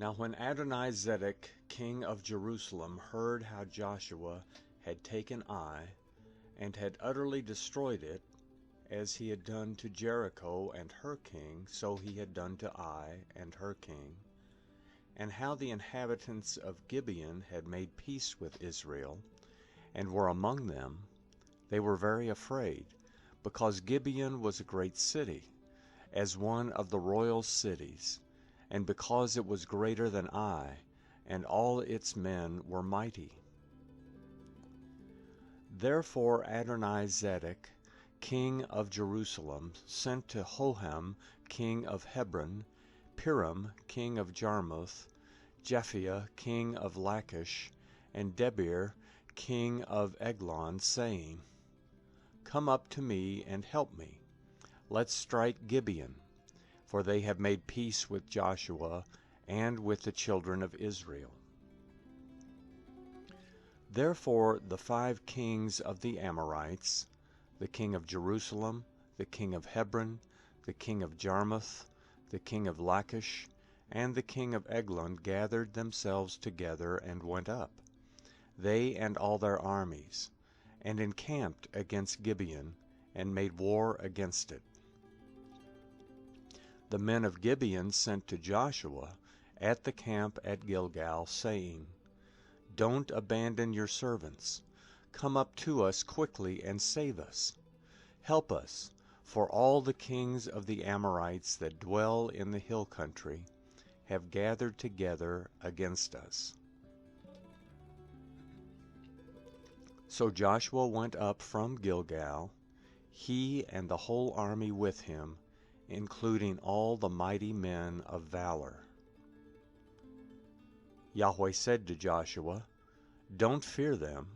Now when Adonizedek, king of Jerusalem, heard how Joshua had taken Ai, and had utterly destroyed it, as he had done to Jericho and her king, so he had done to Ai and her king, and how the inhabitants of Gibeon had made peace with Israel, and were among them, they were very afraid, because Gibeon was a great city, as one of the royal cities, and because it was greater than Ai, and all its men were mighty. Therefore Adonizedek, king of Jerusalem, sent to Hoham, king of Hebron, Piram, king of Jarmuth, Japhia, king of Lachish, and Debir, king of Eglon, saying, Come up to me and help me. Let's strike Gibeon, for they have made peace with Joshua and with the children of Israel. Therefore the 5 kings of the Amorites, the king of Jerusalem, the king of Hebron, the king of Jarmuth, the king of Lachish, and the king of Eglon gathered themselves together and went up, they and all their armies, and encamped against Gibeon, and made war against it. The men of Gibeon sent to Joshua at the camp at Gilgal, saying, Don't abandon your servants. Come up to us quickly and save us. Help us, for all the kings of the Amorites that dwell in the hill country have gathered together against us. So Joshua went up from Gilgal, he and the whole army with him, including all the mighty men of valor. Yahweh said to Joshua, Don't fear them,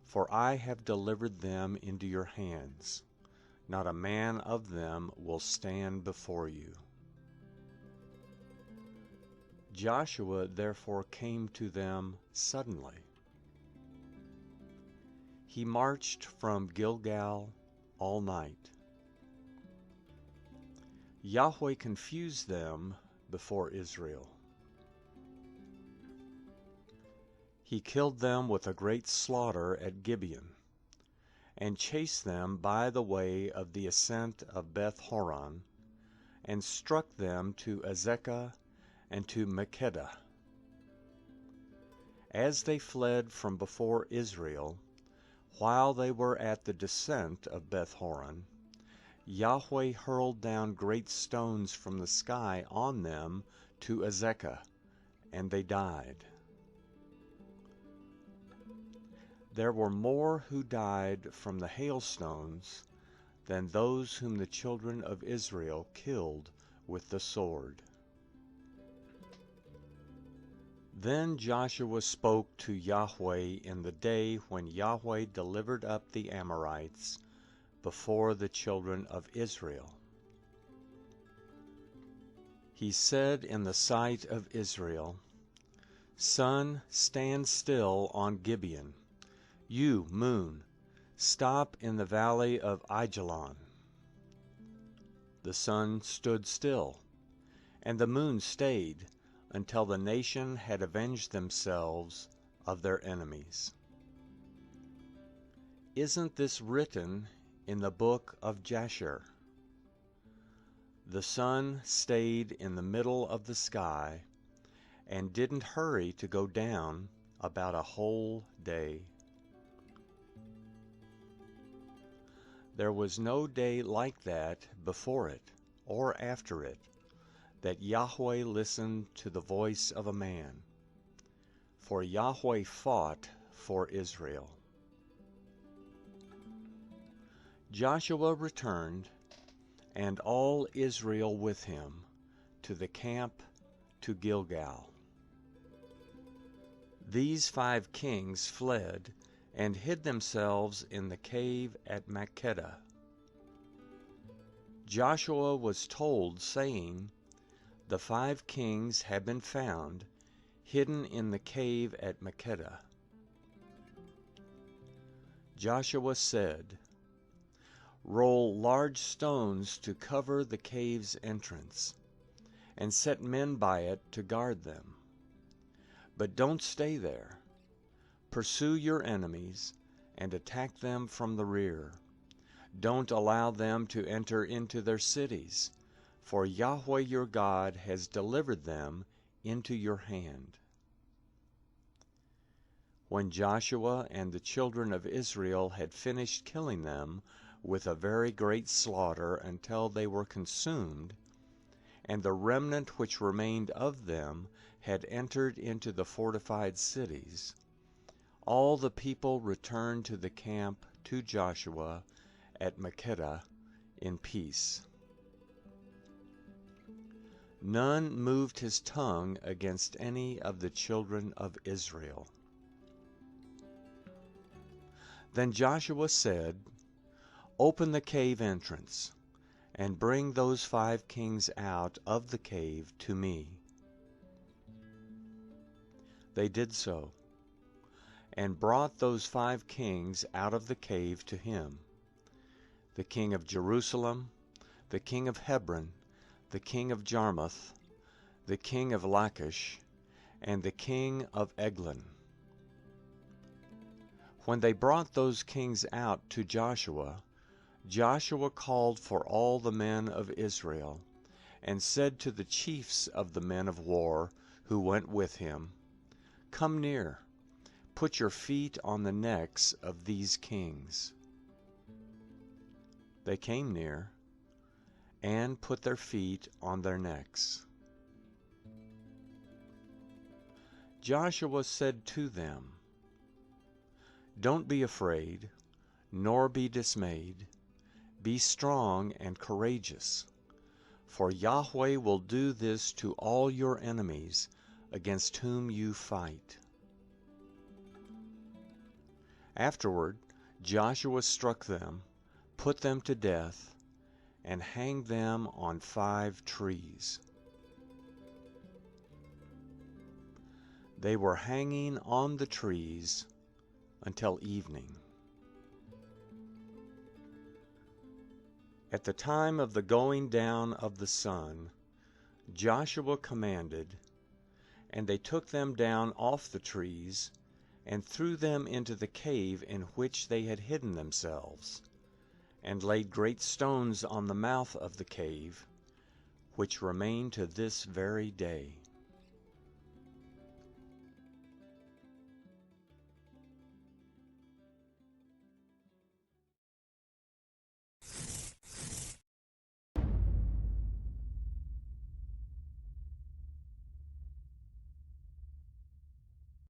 for I have delivered them into your hands. Not a man of them will stand before you. Joshua therefore came to them suddenly. He marched from Gilgal all night. Yahweh confused them before Israel. He killed them with a great slaughter at Gibeon, and chased them by the way of the ascent of Beth Horon, and struck them to Azekah and to Makkedah. As they fled from before Israel, while they were at the descent of Beth Horon, Yahweh hurled down great stones from the sky on them to Azekah, and they died. There were more who died from the hailstones than those whom the children of Israel killed with the sword. Then Joshua spoke to Yahweh in the day when Yahweh delivered up the Amorites before the children of Israel. He said in the sight of Israel, Sun, stand still on Gibeon. You, moon, stop in the valley of Aijalon. The sun stood still, and the moon stayed, until the nation had avenged themselves of their enemies. Isn't this written in the book of Jasher? The sun stayed in the middle of the sky and didn't hurry to go down about a whole day. There was no day like that before it or after it, that Yahweh listened to the voice of a man, for Yahweh fought for Israel. Joshua returned, and all Israel with him, to the camp to Gilgal. These 5 kings fled and hid themselves in the cave at Makkedah. Joshua was told, saying, The 5 kings have been found, hidden in the cave at Makkedah. Joshua said, Roll large stones to cover the cave's entrance, and set men by it to guard them. But don't stay there. Pursue your enemies and attack them from the rear. Don't allow them to enter into their cities, for Yahweh your God has delivered them into your hand." When Joshua and the children of Israel had finished killing them with a very great slaughter until they were consumed, and the remnant which remained of them had entered into the fortified cities, all the people returned to the camp to Joshua at Makkedah in peace. None moved his tongue against any of the children of Israel. Then Joshua said, "Open the cave entrance, and bring those 5 kings out of the cave to me." They did so, and brought those 5 kings out of the cave to him: the king of Jerusalem, the king of Hebron, the king of Jarmuth, the king of Lachish, and the king of Eglon. When they brought those kings out to Joshua, Joshua called for all the men of Israel, and said to the chiefs of the men of war who went with him, "Come near, put your feet on the necks of these kings." They came near, and put their feet on their necks. Joshua said to them, "Don't be afraid, nor be dismayed. Be strong and courageous, for Yahweh will do this to all your enemies against whom you fight." Afterward Joshua struck them, put them to death, and hanged them on 5 trees. They were hanging on the trees until evening. At the time of the going down of the sun, Joshua commanded, and they took them down off the trees, and threw them into the cave in which they had hidden themselves, and laid great stones on the mouth of the cave, which remain to this very day.